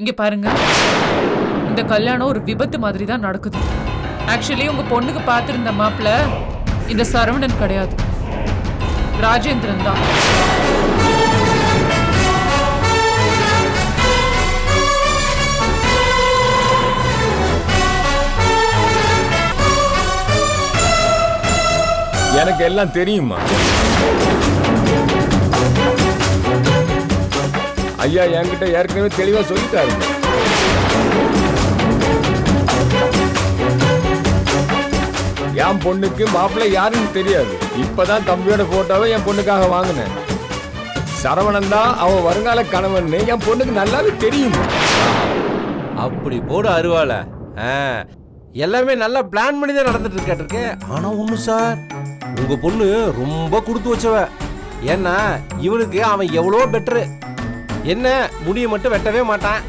இங்க பாருங்க, இந்த கல்யாணம் ஒரு விபத்து மாதிரி தான் நடக்குது. ஆக்சுவலி உங்க பொண்ணுக்கு பார்த்திருந்த மாப்பிள்ள இந்த சரவணன் கிடையாது, ராஜேந்திரன் தான். எனக்கு எல்லாம் தெரியுமா? ஐயா என்கிட்ட ஏற்கனவே தெளிவா சொல்லிட்டாரு. என் பொண்ணுக்கு மாப்பிள்ளை யாருன்னு தெரியாது. இப்பதான் தம்பியோட போட்டோவை என் பொண்ணுக்காக வாங்கினேன். சரவணன் தான் அவன் வருங்கால கணவன் என் பொண்ணுக்கு நல்லாவே தெரியும். அப்படி போடு அருவால. எல்லாமே நல்லா பிளான் பண்ணி தான் நடந்துட்டு இருக்காட்டு. ஆனா ஒண்ணு சார், உங்க பொண்ணு ரொம்ப கொடுத்து வச்சவ. ஏன்னா இவனுக்கு அவன் எவ்வளோ பெட்டரு. என்ன முடிய மட்டும் வெட்டவே மாட்டான்,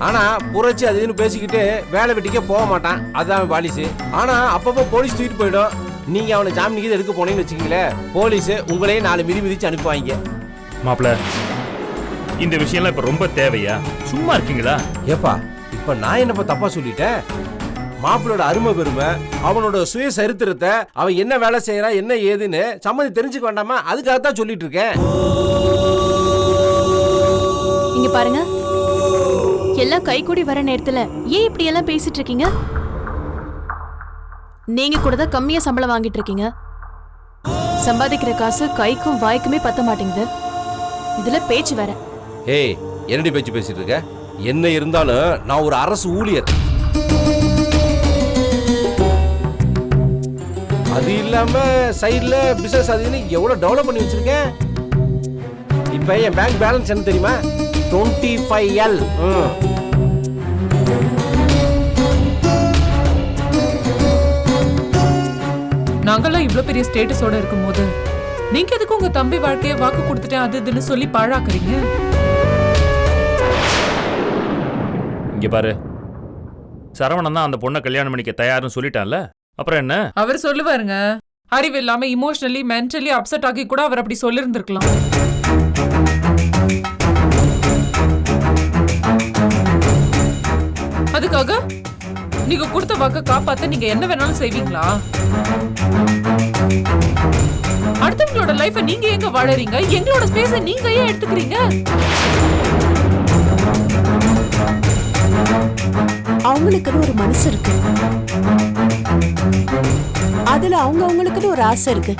ஆனா புரட்சி அதுன்னு பேசிக்கிட்டு வேலை வெட்டிக்கே போக மாட்டான். அதுதான் அவன் பாலிசு. ஆனா அப்பப்போ போலீஸ் தூக்கிட்டு போயிடும். நீங்க அவனை ஜாமீனுக்கு எடுக்க போனீங்கன்னு வச்சுக்கீங்களேன், போலீஸ் உங்களையே 4 மிதிச்சு அனுப்புவாங்க. மாப்பிள்ள, இந்த விஷயம்லாம் இப்ப ரொம்ப தேவையா? சும்மா இருக்கீங்களா? ஏப்பா இப்ப நான் என்னப்பா தப்பா சொல்லிட்டேன்? மாப்பிளோட அருமை பெருமை, அவனோட சுய சரித்திரத்தை, அவன் என்ன வேலை செய்யறா என்ன ஏதுன்னு சம்மதி தெரிஞ்சுக்க வேண்டாமா? அதுக்காகத்தான் சொல்லிட்டு இருக்கேன். இங்க பாருங்க, எல்லாம் கைகூடி வர நேரத்துல ஏன் இப்படி எல்லாம் பேசிட்டு இருக்கீங்க? நீங்க கூட தான் கம்மியா சம்பளம் வாங்கிட்டு இருக்கீங்க. சம்பாதிக்கிற காசு கைக்கும் வாய்க்குமே பத்த மாட்டேங்குது. இதுல பேச்சு வேற. ஏய், என்னடி பேச்சு பேசிட்டு இருக்க? என்ன இருந்தாலும் நான் ஒரு அரசு ஊழியர். அது இல்லாம சைடுல பிசினஸ் அதுன்னு எவ்வளவு டெவலப் பண்ணி வச்சிருக்கேன். இப்ப என் பேங்க் பேலன்ஸ் என்ன தெரியுமா? 25L. நாங்கெல்லாம் இவ்வளவு பெரிய ஸ்டேட்டஸோட இருக்கும்போது நீங்க எதுக்கு உங்க தம்பி வாழ்க்கைய வாக்கு கொடுத்துட்டேன் அது இதுன்னு சொல்லி பாழாக்குறீங்க? இங்க பாரு, சரவணன் தான் அந்த பொண்ணை கல்யாணம் பண்ணிக்க தயார்னு சொல்லிட்டான்ல, அப்புறம் என்ன? அவர் சொல்லுவாருங்க, அறிவு இல்லாம இமோஷனலி மென்டலி அப்செட் ஆகி கூட அவர் அப்படி சொல்லிருந்திருக்கலாம். அதுக்காக நீங்க கொடுத்த வாக்க காப்பாத்த நீங்க என்ன வேணாலும் செய்வீங்களா? அடுத்தவங்களோட லைஃப நீங்க எங்க வாழறீங்க? எங்களோட ஸ்பேஸ நீங்க ஏன் எடுத்துக்கிறீங்க? அவங்களுக்குன்னு ஒரு மனசு இருக்கு, அதுல அவங்களுக்குன்னு ஒரு ஆசை இருக்கு.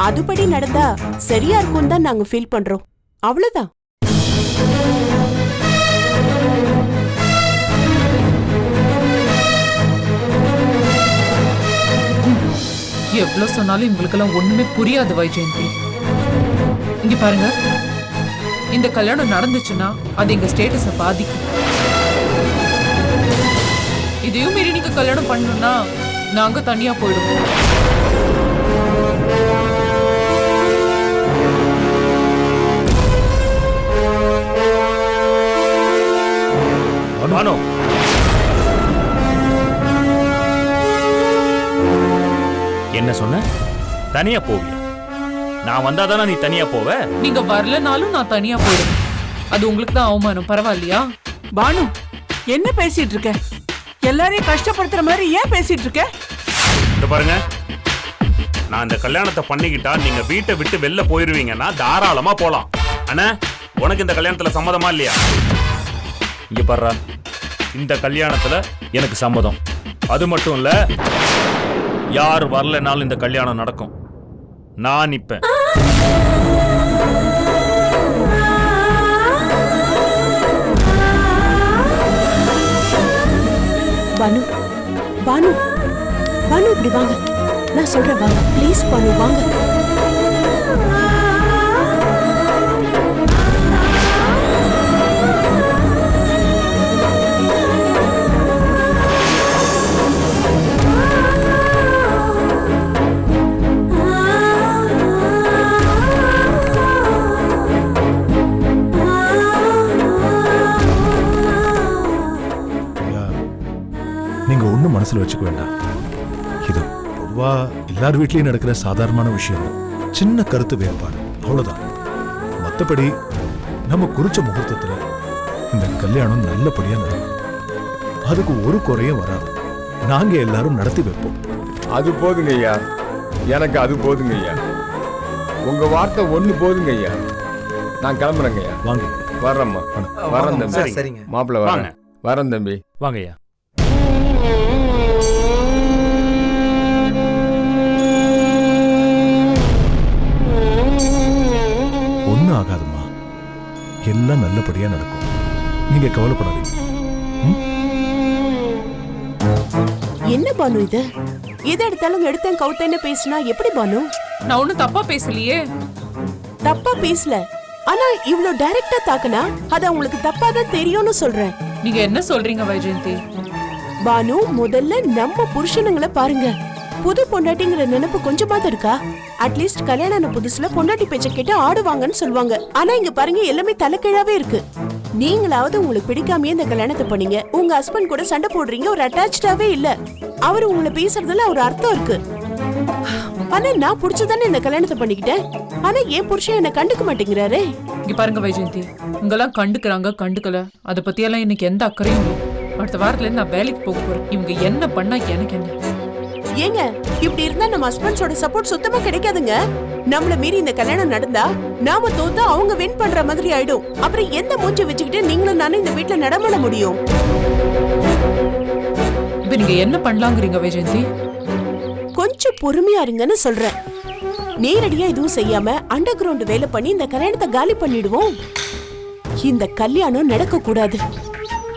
அதுபடி நடந்தா சரியா இருக்கும் தான் நாங்க ஃபீல் பண்றோம். அவ்வளவுதான். எவ்வளவு சொன்னாலும் இவங்களுக்கெல்லாம் ஒண்ணுமே புரியாது வைஜெயந்தி. இங்க பாருங்க, இந்த கல்யாணம் நடந்துச்சுன்னா அது எங்க ஸ்டேட்டஸ பாதிக்கும். இதையும் மீறி நீங்க கல்யாணம் பண்ணணும்னா நாங்க தனியா போயிடுவோம். என்ன சொன்ன? தனியா போவியா? நான் வந்தாதானே நீ தனியா போவ? நீங்க வரலனாலும் நான் தனியா போயிடுவேன். அது உங்களுக்கு தான் அவமானம், பரவாயில்லையா? பானு, என்ன பேசிட்டு இருக்க? எல்லாரையும் கஷ்டப்படுத்துற மாதிரி ஏன் பேசிட்டு இருக்க? இந்த பாருங்க, நான் இந்த கல்யாணத்தை பண்ணிக்கிட்டா நீங்க வீட்டை விட்டு வெளில போயிருவீங்கன்னா தாராளமா போலாம். அண்ணா, உனக்கு இந்த கல்யாணத்துல சம்மதமா இல்லையா? இங்க பாரு, இந்த கல்யாணத்துல எனக்கு சம்மதம். அது மட்டும் இல்ல, யார் வரலனாலும் இந்த கல்யாணம் நடக்கும். நான் நிப்பேன். பானு, பானு, பானு இப்படி வாங்க. நான் சொல்றேன் வாங்க. ப்ளீஸ் பானு வாங்க. நீங்க ஒன்றும் மனசுல வச்சுக்க வேண்டாம். இது பொதுவா எல்லார் வீட்லயும் நடக்கிற சாதாரணமான விஷயம். சின்ன கருத்து வேறுபாடு, அவ்வளவுதான். மற்றபடி நம்ம குறிச்ச முகூர்த்தத்துல இந்த கல்யாணம் நல்லபடியா நடக்கும். அதுக்கு ஒரு குறையும் வராது. நாங்க எல்லாரும் நடத்தி வைப்போம். அது போதுங்க ஐயா, எனக்கு அது போதுங்க ஐயா. உங்க வார்த்தை ஒண்ணு போதுங்க ஐயா. நான் கிளம்புறேங்க ஐயா. வாங்க. வர்றேம்மா. வரேன் தம்பி. சரிங்க. மாப்பிள்ள வரேன். வரேன் தம்பி. வாங்கய்யா. ஒண்ணும் ஆகாதும்மா, எல்லாம் நல்லபடியா நடக்கும். நீங்க கவலைப்படாதீங்க. என்ன பானு இது? எது எடுத்தாலும் எடுத்தேன் கவுத்தேன்னு பேசினா எப்படி பானு? நான் ஒண்ணும் தப்பா பேசலையே. தப்பா பேசல, ஆனா இவ்ளோ டைரக்டா தாக்குனா அது அவங்களுக்கு தப்பா தான் தெரியும்னு சொல்றேன். நீங்க என்ன சொல்றீங்க வைஜெயந்தி? பானு, முதல்ல நம்ம புருஷனுங்களை பாருங்க. புது பொண்டாட்டிங்கிற நினைப்பு கொஞ்சமாவது இருக்கா? அட்லீஸ்ட் கல்யாண புதுசுல பொண்டாட்டி பேச்ச கேட்டு ஆடுவாங்கன்னு சொல்லுவாங்க. ஆனா இங்க பாருங்க, எல்லாமே தலைக்கீழாவே இருக்கு. நீங்களாவது உங்களுக்கு பிடிக்காமயே இந்த கல்யாணத்தை பண்ணீங்க. உங்க ஹஸ்பண்ட் கூட சண்டை போடுறீங்க, ஒரு அட்டாச்சாவே இல்ல. அவரு உங்களை பேசுறதுல ஒரு அர்த்தம் இருக்கு. ஆனா நான் புடிச்சதானே இந்த கல்யாணத்தை பண்ணிக்கிட்டேன். ஆனா என் புருஷன் என்ன கண்டுக்க மாட்டேங்கிறாரே. இங்க பாருங்க வைஜெயந்தி, இவங்கெல்லாம் கண்டுக்கிறாங்க கண்டுக்கல, அதை பத்தியெல்லாம் எனக்கு எந்த அக்கறையும் இல்லை. அடுத்த வாரத்துல இருந்து நான் வேலைக்கு போக போறேன். இவங்க என்ன பண்ணா எனக்கு என்ன? ஏங்க இப்படி இருந்தா நம்ம ஹஸ்பண்ட்ஸோட சப்போர்ட் சுத்தமா கிடைக்காதுங்க. நம்மள மீறி இந்த கல்யாணம் நடந்தா நாம தோத்தா அவங்க வின் பண்ற மாதிரி ஆயிடும். அப்புறம் எந்த மூஞ்சி வச்சுக்கிட்டு நீங்களும் நானும் இந்த வீட்டுல நடமாட முடியும்? இப்ப நீங்க என்ன பண்ணலாங்கிறீங்க வைஜெயந்தி? கொஞ்சம் பொறுமையா இருங்கன்னு சொல்றேன். நேரடியா எதுவும் செய்யாம அண்டர் கிரவுண்ட் வேலை பண்ணி இந்த கல்யாணத்தை காலி பண்ணிடுவோம். இந்த கல்யாணம் நடக்க கூடாது.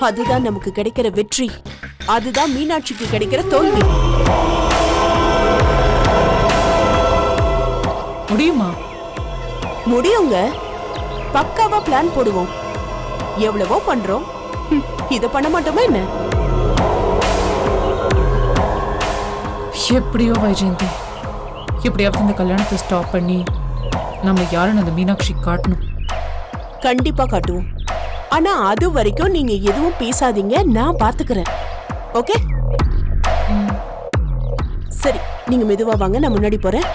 அதுதான் நமக்கு கிடைக்கிற வெற்றி. அதுதான் மீனாட்சிக்கு கிடைக்கிற தோல்வி. முடியுமா? முடியுங்க. பக்காவா பிளான் போடுவோம். எவ்வளவோ பண்றோம், இத பண்ண மாட்டோமா என்ன? எப்படியோ வைஜெயந்தி, எப்படியாவது இந்த கல்யாணத்தை ஸ்டாப் பண்ணி நம்ம யாருன்னு அந்த மீனாட்சி காட்டணும். கண்டிப்பா காட்டுவோம். ஆனா அது வரைக்கும் நீங்க எதுவும் பேசாதீங்க, நான் பாத்துக்கிறேன். ஓகே? சரி, நீங்க மெதுவா வாங்க, நான் முன்னாடி போறேன்.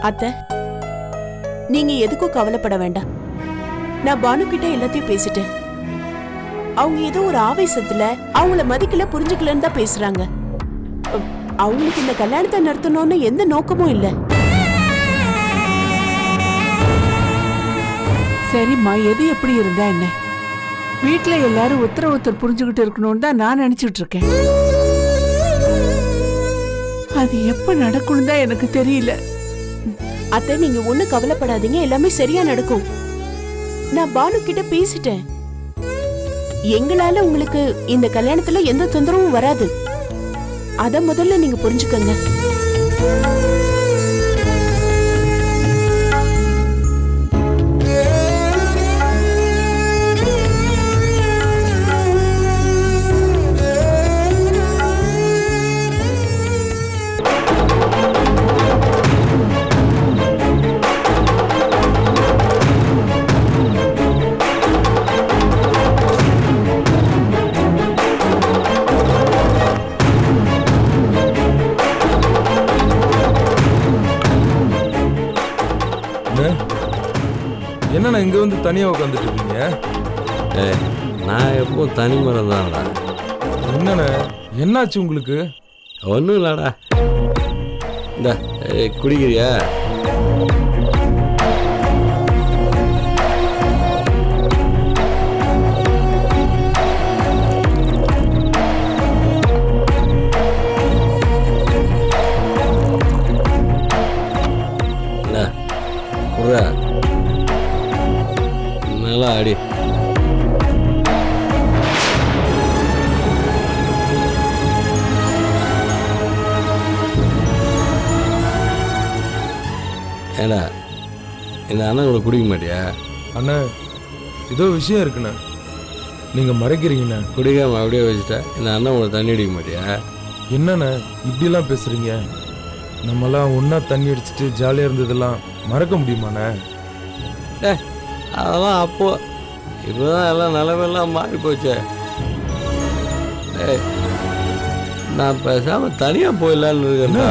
அத்தை, நீங்க எதுக்கும் கவலைப்பட வேண்டாம். நான் பானு கிட்ட எல்லாத்தையும் பேசிட்டேன். அவங்க ஏதோ ஒரு ஆவேசத்துல அவங்கள மதிக்கல, புரிஞ்சுக்கலன்னு தான் பேசுறாங்க. அவங்களுக்கு இந்த கல்யாணத்தை நடத்தணும்னு எந்த நோக்கமும் இல்ல. சரிம்மா, எது எப்படி இருந்தா என்ன? வீட்டுல எல்லாரும் ஒருத்தர் புரிஞ்சுக்கிட்டு இருக்கணும்னு தான் நான் நினைச்சிட்டு இருக்கேன். அது எப்ப நடக்கணும் தான் எனக்கு தெரியல. அத்தை, நீங்க ஒண்ணு கவலைப்படாதீங்க, எல்லாமே சரியா நடக்கும். நான் பானு கிட்ட பேசிட்டேன். எங்களால உங்களுக்கு இந்த கல்யாணத்துல எந்த தொந்தரவும் வராது. அத முதல்ல நீங்க புரிஞ்சுக்கங்க. என்னண்ணா இங்க வந்து தனியா உட்காந்துட்டு இருக்கீங்க? நான் எப்போ தனி மரம் தான்டா. என்னண்ணே என்னாச்சு உங்களுக்கு? ஒன்றும் இல்லடா. இந்த குடிக்கிறியா? குர்ரா நல்லா அடி. ஏடா, இந்த அண்ணன் கூட குடிக்க மாட்டியா? அண்ணா ஏதோ விஷயம் இருக்குண்ணே, நீங்க மறைக்கிறீங்கண்ணே. குடிக்காம அப்படியே வச்சுட்டா இந்த அண்ணன் கூட தண்ணி அடிக்க மாட்டியா? என்னண்ணே இப்படிலாம் பேசுறீங்க? நம்மலாம் ஒன்றா தண்ணி அடிச்சுட்டு ஜாலியாக இருந்ததெல்லாம் மறக்க முடியுமாண்ணே? அதெல்லாம் அப்போ. இப்போதான் எல்லாம் நிலமெல்லாம் மாறி போச்சே. நான் பேசாம தனியா போயிடலான்னு இருக்கேன்னா.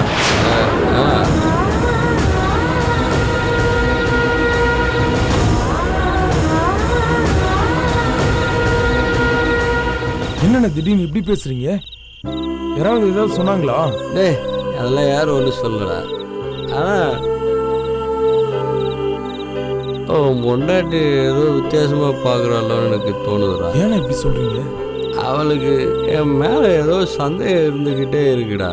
என்னண்ணே திடீர்னு இப்படி பேசுறீங்க? யாராவது ஏதாவது சொன்னாங்களா? டேய் அதெல்லாம் யாரும் ஒன்றும் சொல்லடா. ஆனால் பொண்டாட்டி ஏதோ வித்தியாசமா பார்க்குறாளோன்னு எனக்கு தோணுதுடா. ஏன்னா இப்படி சொல்றீங்க? அவளுக்கு என் மேலே ஏதோ சந்தேகம் இருந்துக்கிட்டே இருக்குடா.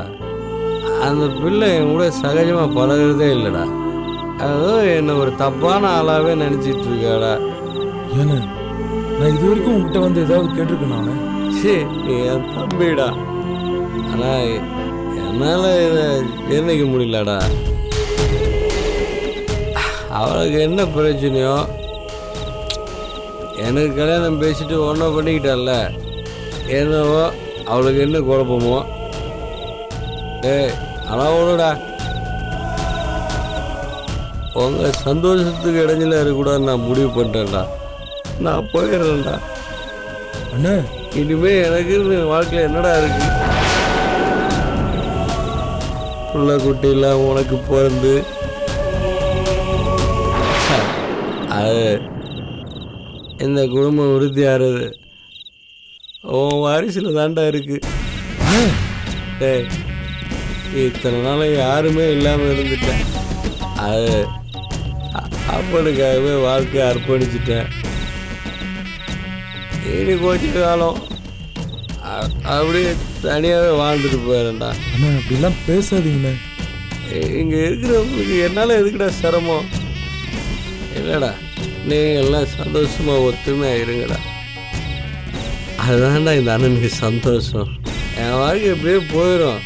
அந்த பிள்ளை என் கூட சகஜமாக பழகிறதே இல்லைடா. ஏதோ என்னை ஒரு தப்பான ஆளாகவே நினச்சிட்டு இருக்காடா. ஏன்னா நான் இது வரைக்கும் உங்ககிட்ட வந்து ஏதாவது கேட்டிருக்கேன் நானே? சரி நீ என் தம்பிடா. ஆனால் என்னால் இதை ஜீர்ணிக்க முடியலடா. அவளுக்கு என்ன பிரச்சனையோ எனக்கு கல்யாணம் பேசிட்டு ஒன்றா பண்ணிக்கிட்டால, என்னவோ அவளுக்கு என்ன குழப்பமோ. ஆனால் ஒன்றுடா, உங்கள் சந்தோஷத்துக்கு இடைஞ்சல இருக்கக்கூடாதுன்னு நான் முடிவு பண்ணிட்டேன்டா. நான் போயிடுறேன்டா. அண்ணா இனிமே எனக்கு வாழ்க்கையில் என்னடா இருக்கு? புள்ள குட்டிலாம் உனக்கு பிறந்து அது இந்த குடும்பம் உறுதியாகிறது உன் வாரிசில் தாண்டா இருக்கு. டேய் இத்தனை நாள் யாருமே இல்லாமல் இருந்துட்டேன். அது அப்பனுக்காகவே வாழ்க்கையை அர்ப்பணிச்சிட்டேன். இனி கொஞ்ச காலம் அப்படியே தனியாகவே வாழ்ந்துட்டு போயிடறேன்டா. அண்ணா அப்படிலாம் பேசாதீங்கண்ணே. இங்கே இருக்கிறவங்களுக்கு என்னால் எதுக்குடா சிரமம்? இல்லைடா, நீங்கள் எல்லாம் சந்தோஷமாக ஒத்துமையாக இருங்கடா. அதுதான்டா இந்த அண்ணனுக்கு சந்தோஷம். என் வாழ்க்கை எப்படியே போயிடும்.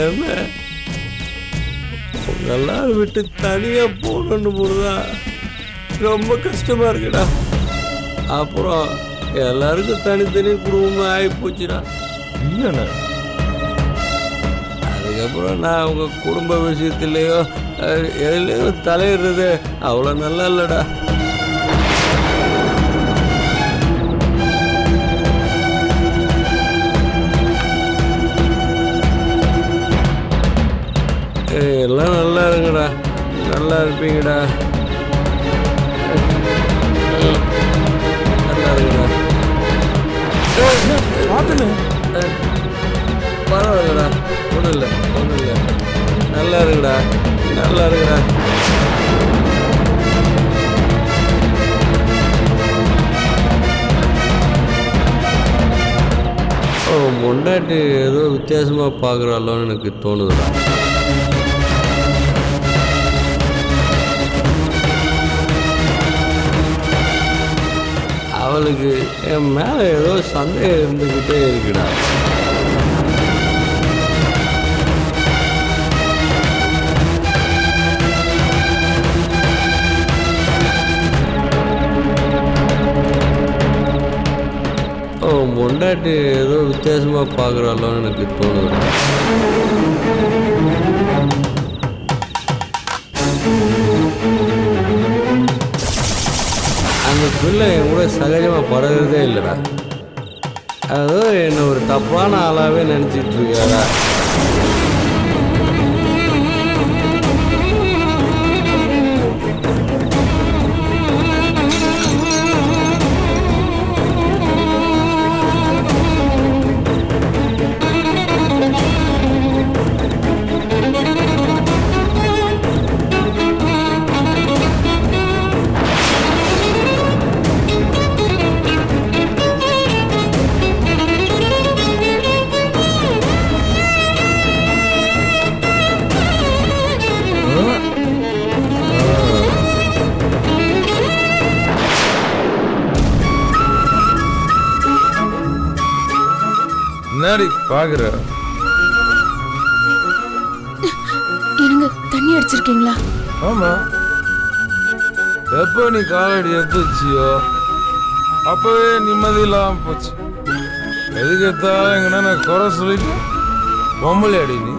என்ன உங்களால் விட்டு தனியாக போகணுன்னு போடுதா ரொம்ப கஷ்டமாக இருக்குடா. அப்புறம் எல்லாருக்கும் தனித்தனி குடும்பமாக ஆகி போச்சுடா. இல்லைண்ணே, அதுக்கப்புறம் நான் அவங்க குடும்ப விஷயத்துலேயோ எதுலேயோ தலையிடுறது அவ்வளோ நல்லா இல்லைடா. எல்லாம் நல்லா இருங்கடா, நல்லா இருப்பீங்கடா, நல்லா இருக்குடா. பரவாயில்லடா, ஒன்றும் இல்லை ஒன்றும் இல்லை, நல்லா இருக்குடா நல்லா இருக்குடா. பொண்டாட்டி ஏதோ வித்தியாசமாக பார்க்குறாளோன்னு எனக்கு தோணுதுடா. அவளுக்கு என் மேலே ஏதோ சந்தேகம் இருந்துக்கிட்டே இருக்குடா. பொண்டாட்டி ஏதோ வித்தியாசமாக பார்க்குறாளோன்னு எனக்கு தோணுதுடா. அந்த பிள்ளை என் கூட சகஜமாக பழகிறதே இல்லைடா. அதோ என்னை ஒரு தப்பான ஆளாகவே நினச்சிட்டு இருக்காடா. என்னடி பாக்குற? இருங்க, தண்ணி அடிச்சிருக்கீங்களா? ஆமா, எப்போ நீ காலடி எடுத்து வச்சியோ அப்பவே நிம்மதி இல்லாம போச்சு. எதுக்கு எடுத்தாலும் எங்கன்னா நான் குறை சொல்லிட்டு பொம்பளை அடி நீ.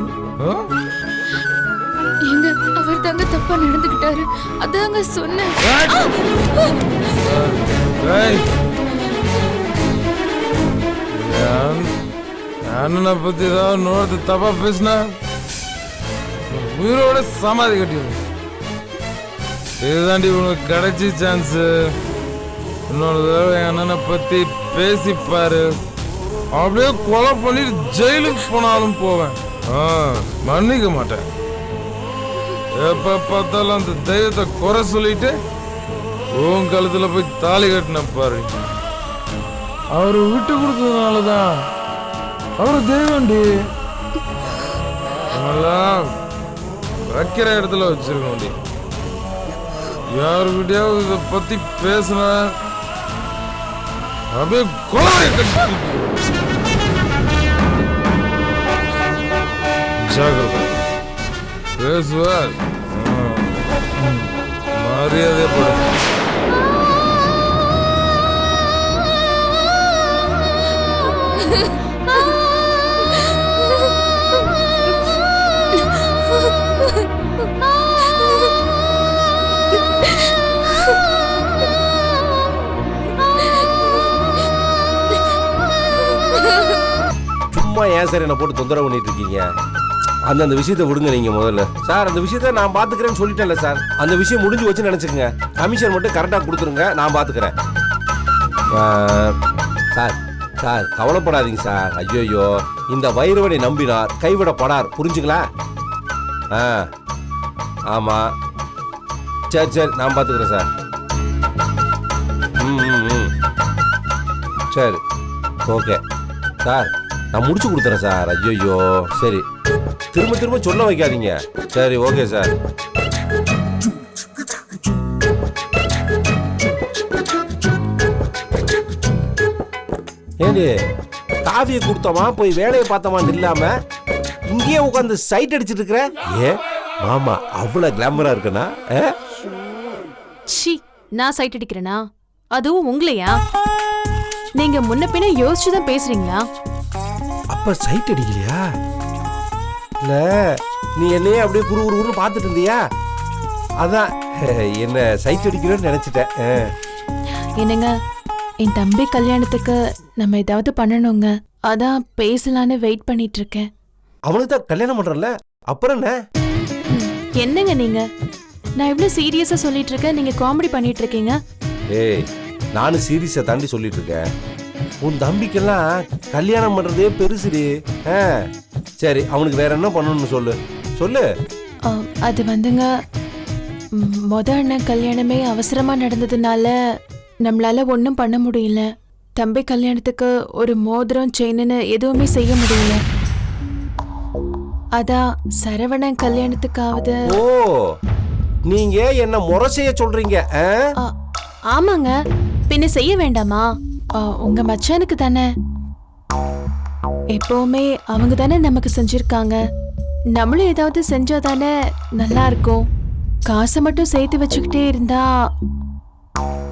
எங்க அவர் தாங்க தப்பா நடந்துக்கிட்டாரு, அதாங்க சொன்னேன். ஏய் அண்ணனை பத்தி ஏதாவது இன்னொருத்த தப்பா பேசினா உயிரோட சமாதி கட்டிடுவேன். இதுதாண்டி உனக்கு கிடைச்சி சான்ஸ். இன்னொரு தடவை என் அண்ணனை பத்தி பேசிப்பாரு, அப்படியே கொலை பண்ணிட்டு ஜெயிலுக்கு போனாலும் போவேன். மன்னிக்க மாட்டேன். எப்ப பார்த்தாலும் அந்த தெய்வத்தை குறை சொல்லிட்டு உன் கழுத்துல போய் தாலி கட்டின பாரு. அவரு விட்டு கொடுத்ததுனாலதான் அவரு தெய்வண்டி. வைக்கிற இடத்துல வச்சிருக்கோண்டி. யாருக்கிட்டையாவது இதை பத்தி பேசுன அப்படியே கொலை பேசுவார். மரியாதை படு. சும்மா ஏன் சார் என்ன போட்டு தொந்தரவு பண்ணிட்டு இருக்கீங்க? அந்த விஷயத்தை விடுங்க நீங்க முதல்ல. சார் அந்த விஷயத்த நான் பாத்துக்கிறேன்னு சொல்லிட்டேன்ல சார். அந்த விஷயம் முடிஞ்சு வச்சுன்னு நினைச்சுக்கங்க. கமிஷன் மட்டும் கரெக்டா கொடுத்துருங்க, நான் பாத்துக்கிறேன். சார் சார் கவலைப்படாதீங்க சார். ஐயோ, இந்த வைரவனை நம்பினார் கைவிடப்படார், புரிஞ்சுங்களா? ஆமா, சரி சரி, நான் பாத்துக்கிறேன் சார். சரி ஓகே சார், நான் முடிச்சு கொடுத்துறேன் சார். ஐயோ சரி, திரும்ப திரும்ப சொல்ல வைக்காதீங்க. சரி ஓகே சார். ஏண்டி காவியை கொடுத்தோமா போய் வேலையை பார்த்தோமான்னு இல்லாம இங்கேயே உட்காந்து சைட் அடிச்சிட்டு இருக்கிற? மாமா அவ்வளவு கிளாமரா இருக்குன்னா? சி, நான் சைட் அடிக்கிறேனா? அதுவும் உங்களையா? நீங்க முன்ன பின்ன யோசிச்சுதான் பேசுறீங்களா? அப்ப சைட் அடிக்கலையா? இல்ல நீ என்னையே அப்படியே குறுகுறுன்னு பார்த்துட்டு இருந்தியா? அதான் என்ன சைட் அடிக்கிறேன்னு நினைச்சிட்டேன். என்னங்க, என் தம்பி கல்யாணத்துக்கு நம்ம ஏதாவது பண்ணணுங்க. அதான் பேசலான்னு வெயிட் பண்ணிட்டு இருக்கேன். அவனுக்கு தான் கல்யாணம் பண்றல, அப்புறம் என்ன? என்னங்க நீங்க, நான் இவ்வளவு சீரியஸா சொல்லிட்டு இருக்கேன், நீங்க காமெடி பண்ணிட்டு இருக்கீங்க. ஏய், நானும் சீரியஸா தாண்டி சொல்லிட்டு இருக்கேன். உன் தம்பிக்கெல்லாம் கல்யாணம் பண்றதே பெருசுடி. சரி, அவனுக்கு வேற என்ன பண்ணணும்னு சொல்லு சொல்லு. அது வந்துங்க, அண்ணன் கல்யாணமே அவசரமா நடந்ததுனால நம்மளால ஒன்றும் பண்ண முடியல. தம்பி கல்யாணத்துக்கு ஒரு மோதிரம் செயின்னு எதுவுமே செய்ய முடியல. அதான் சரவணன் கல்யாணத்துக்காவது. ஓ, நீங்க என்ன முறை செய்ய சொல்றீங்க? ஆமாங்க, பின்ன செய்ய வேண்டாமா? உங்க மச்சானுக்கு தானே, எப்பவுமே அவங்க தானே நமக்கு செஞ்சிருக்காங்க. நம்மளும் ஏதாவது செஞ்சா தானே நல்லா இருக்கும். காசை மட்டும் சேர்த்து வச்சுக்கிட்டே இருந்தா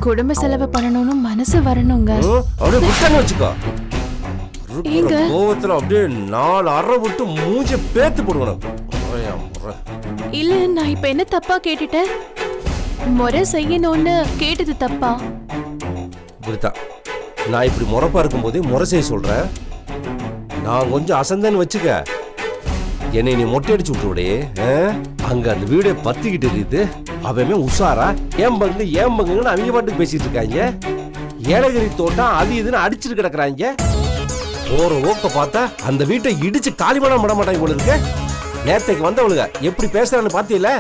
குடும்ப செலவு பண்ணணும்னு மனசு வரணுங்க. வச்சுக்கோ, கோவத்துல அப்படியே 4 அறை விட்டு மூஞ்சி பேத்து போடுவேன். இல்ல, நான் இப்ப என்ன தப்பா கேட்டுட்டேன்? முறை செய்யணும்னு கேட்டது தப்பா? இப்படித்தான், நான் இப்படி முறைப்பா இருக்கும் போதே முறை செய்ய சொல்றேன். நான் கொஞ்சம் அசந்தன்னு வச்சுக்க, என்னை நீ மொட்டை அடிச்சு விட்டுவிடே. அங்க அந்த வீடை பத்திக்கிட்டு இருக்குது. அவன் உஷாரா ஏன் பங்குன்னு அவங்க பாட்டுக்கு பேசிட்டு இருக்காங்க. ஏலகிரி தோட்டம் அது இதுன்னு அடிச்சுட்டு கிடக்குறாங்க. போற ஓக்க பார்த்தா அந்த வீட்டை இடிச்சு காலிமணம் விட மாட்டாங்க போல இருக்க. நேத்தைக்கு வந்தவளுங்க எப்படி பேசுறான்னு பாத்தீங்களா?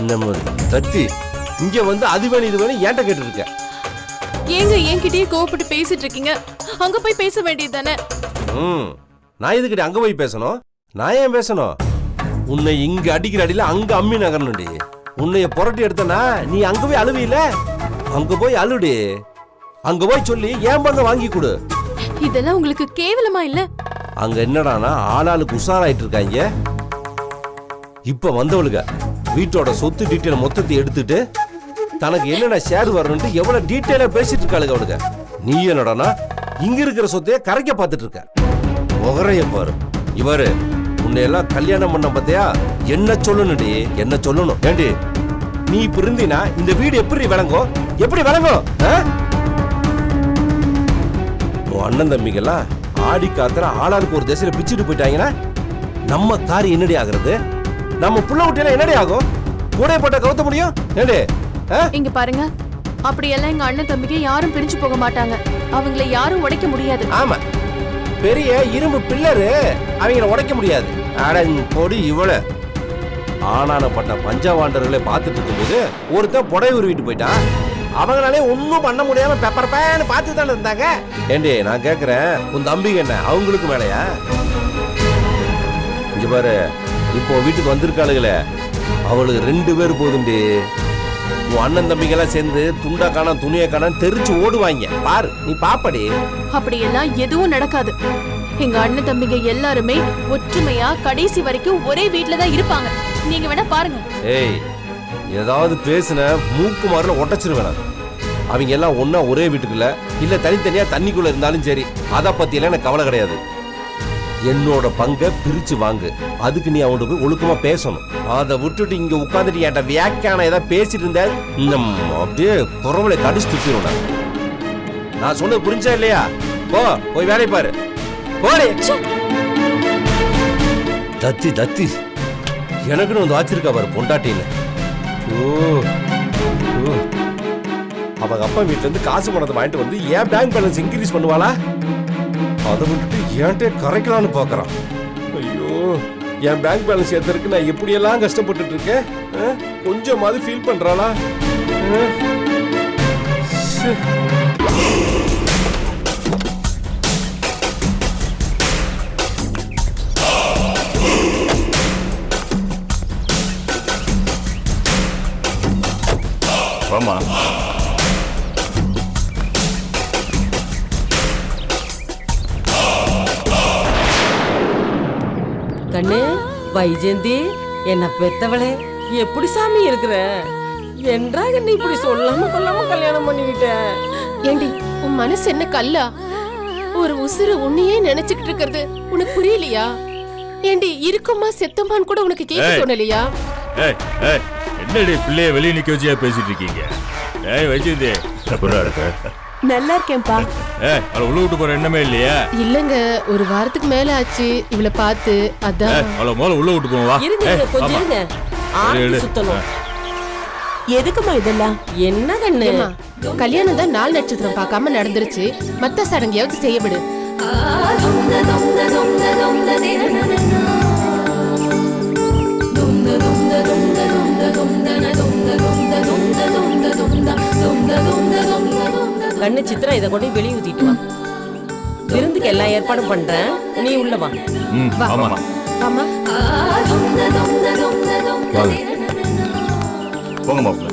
நம்ம தத்தி இங்க வந்து அது வேணும் இது வேணும் ஏன்ட்ட கேட்டு இருக்க. ஏங்க என்கிட்டயே கோவப்பட்டு பேசிட்டு இருக்கீங்க? அங்க போய் பேச வேண்டியது தானே. நான் எதுக்கிட்ட அங்க போய் பேசணும்? நான் ஏன் பேசணும்? உன்னை இங்க அடிக்கிற அடியில அங்க அம்மி நகரணும்டி. உன்னைய புரட்டி எடுத்தனா நீ அங்க போய் அழுவில, அங்க போய் அழுடி. அங்க போய் சொல்லி ஏன் பங்க வாங்கி கொடு. இதெல்லாம் உங்களுக்கு கேவலமா இல்ல? அங்க என்னடானா ஆளாளுக்கு உஷாராயிட்டு இருக்காங்க. இப்ப வந்தவளுங்க வீட்டோட சொத்து டீட்டெயில் மொத்தத்தை எடுத்துட்டு தனக்கு என்னென்ன ஷேர் வரணும்னு எவ்வளவு டீட்டெயிலா பேசிட்டு இருக்காளுங்க அவளுங்க. நீ என்னடானா இங்க இருக்கிற சொத்தைய கரைக்க பார்த்துட்டு இருக்க. முகரைய பாரு. இவரு உன்னை எல்லாம் கல்யாணம் பண்ண பார்த்தியா? என்ன சொல்லணும்டி, என்ன சொல்லணும்? ஏண்டி நீ இப்ப இருந்தீனா இந்த வீடு எப்படி விளங்கும்? எப்படி விளங்கும்? உன் அண்ணன் தம்பிக்கெல்லாம் ஆடி காத்துல ஆளாளுக்கு ஒரு திசையில பிச்சுட்டு போயிட்டாங்கன்னா நம்ம காரி என்னடி ஆகுறது? நம்ம புள்ள குட்டியெல்லாம் என்னடி ஆகும்? கூடைய போட்ட கவுத்த முடியும் ஏடி? இங்க பாருங்க, அப்படியெல்லாம் எங்க அண்ணன் தம்பிக்கு யாரும் பிரிஞ்சு போக மாட்டாங்க. அவங்கள யாரும் உடைக்க முடியாது. ஆமா, பெரிய இரும்பு பில்லரு அவங்கள உடைக்க முடியாது. அடங் பொடி இவள ஆனானப்பட்ட பஞ்சவாண்டர்களை பார்த்துட்டு இருக்கும்போது ஒருத்தன் புடவை உருவிட்டு போயிட்டான். அவங்களாலே ஒன்னும் பண்ண முடியாம பெப்பர் பேன்னு பார்த்து தானே இருந்தாங்க. ஏண்டி நான் கேக்குறேன், உன் தம்பிங்க என்ன அவங்களுக்கு மேலையா? இங்க பாரு, இப்போ வீட்டுக்கு வந்திருக்காளுங்களே அவளுக்கு 2 பேர் போதும்டி. உன் அண்ணன் தம்பிங்கெல்லாம் சேர்ந்து துண்டா காணாம் துணியை காணாம் தெரிச்சு ஓடுவாங்க. பாரு, நீ பாப்படி. அப்படியெல்லாம் எதுவும் நடக்காது. எங்க அண்ணன் தம்பிங்க எல்லாருமே ஒற்றுமையா கடைசி வரைக்கும் ஒரே வீட்ல தான் இருப்பாங்க. நீங்க வேணா பாருங்க. ஏய், ஏதாவது பேசுன மூக்கு மாறுல ஒட்டச்சிருவேன். அவங்க எல்லாம் ஒன்னா ஒரே வீட்டுக்குள்ள இல்ல தனித்தனியா தண்ணிக்குள்ள இருந்தாலும் சரி, அதை பத்தி எல்லாம் எனக்கு கவலை கிடையாது. என்னோட பங்கை பிரிச்சு வாங்கு. அதுக்கு நீ அவனுக்கு போய் ஒழுக்கமா பேசணும். அதை விட்டுட்டு இங்க உட்காந்துட்டு என்கிட்ட வியாக்கியான ஏதாவது பேசிட்டு இருந்த இந்த அப்படியே குறவலை கடிச்சு துப்பிடுவேன். நான் சொன்னது புரிஞ்சா இல்லையா? போய் வேலை பாரு. போடி. தத்தி தத்தி எனக்குன்னு வந்து வாச்சிருக்கா பாரு பொண்டாட்டின்னு. அவங்க அப்பா வீட்டுல இருந்து காசு பணத்தை வாங்கிட்டு வந்து ஏன் பேங்க் பேலன்ஸ் இன்க்ரீஸ் பண்ணுவாளா? அதை விட்டுட்டு ஏன்ட்டே கரைக்கலான்னு பாக்குறான். ஐயோ, என் பேங்க் பேலன்ஸ் ஏத்தருக்கு நான் எப்படியெல்லாம் கஷ்டப்பட்டுட்டு இருக்கேன். கொஞ்சமாவது ஃபீல் பண்றாளா? ஆமா, கண்ணு வைஜெயந்தி, என்ன பெத்தவளே, எப்படி சாமி இருக்கிற? என்றா கண்ணு இப்படி சொல்லாம கொல்லாம கல்யாணம் பண்ணிக்கிட்ட? ஏண்டி, உன் மனசு என்ன கல்லா? ஒரு உசுறு உன்னையே நினைச்சுக்கிட்டு இருக்கிறது உனக்கு புரியலையா? ஏண்டி, இருக்குமா செத்தமான்னு கூட உனக்கு கேட்க தோணலையா? என்னடி பிள்ளைய வெளியே நிக்க வச்சியா பேசிட்டு இருக்கீங்க? வச்சிருந்தே நல்லா இருக்கேன்பா. உள்ள விட்டு போற எண்ணமே இல்லையா? இல்லங்க, ஒரு வாரத்துக்கு மேல ஆச்சு இவளை பார்த்து. அதான் முதல்ல உள்ள விட்டு போவா. இருங்க, கொஞ்சம் இருங்க. ஆரத்தி சுத்தணும். எதுக்குமா இதெல்லாம்? என்ன கண்ணு, கல்யாணம் தான் 4 நட்சத்திரம் பார்க்காம நடந்துருச்சு. மத்த சடங்கையாவது செய்ய விடு. கண்ணு சித்ரா, இதை கொண்டு வெளியே ஊத்திட்டு வா. விருந்துக்கு எல்லா ஏற்பாடும் பண்றேன், நீ உள்ள வா. ஆமா. போங்க மாப்பிள்ள.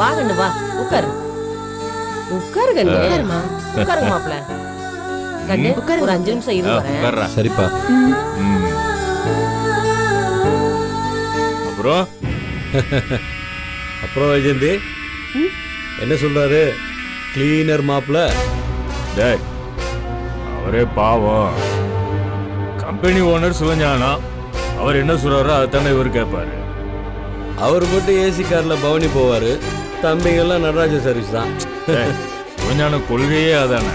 வா கண்ணு, வா உட்காரு. உட்காரு கண்ணு. உட்காருங்க மாப்பிள்ள. கண்ணு, ஒரு 5 நிமிஷம் இரு வரேன். சரிப்பா. அப்புறம் வைஜெயந்தி என்ன சொல்றாரு கிளீனர் மாப்பிள்ள? அவரே பாவம், கம்பெனி ஓனர் சிவஞானம். அவர் என்ன சொல்றாரோ அதைத்தானே இவர் கேட்பாரு. அவர் மட்டும் ஏசி கார்ல பவனி போவாரு. தம்பிங்கெல்லாம் நடராஜ சர்வீஸ் தான். சிவஞானம் கொள்கையே அதானே.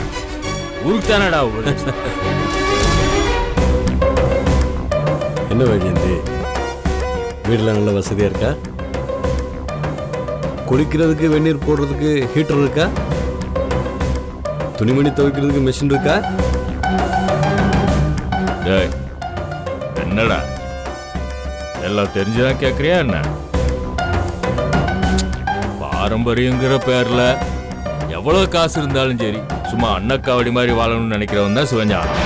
ஊருக்கு தானடா. என்ன வைஜெயந்தி, வீட்டில் நல்ல வசதியா இருக்கா? குளிக்கிறதுக்கு வெந்நீர் போடுறதுக்கு ஹீட்டர் இருக்கா? துணிமணி துவைக்கிறதுக்கு மெஷின் இருக்கா? என்னடா எல்லாம் தெரிஞ்சுதான் கேக்குறியா என்ன? பாரம்பரியங்கிற பேர்ல எவ்வளவு காசு இருந்தாலும் சரி, சும்மா அன்னக்காவடி மாதிரி வாழணும்னு நினைக்கிறவன் தான் சிவஞானம்.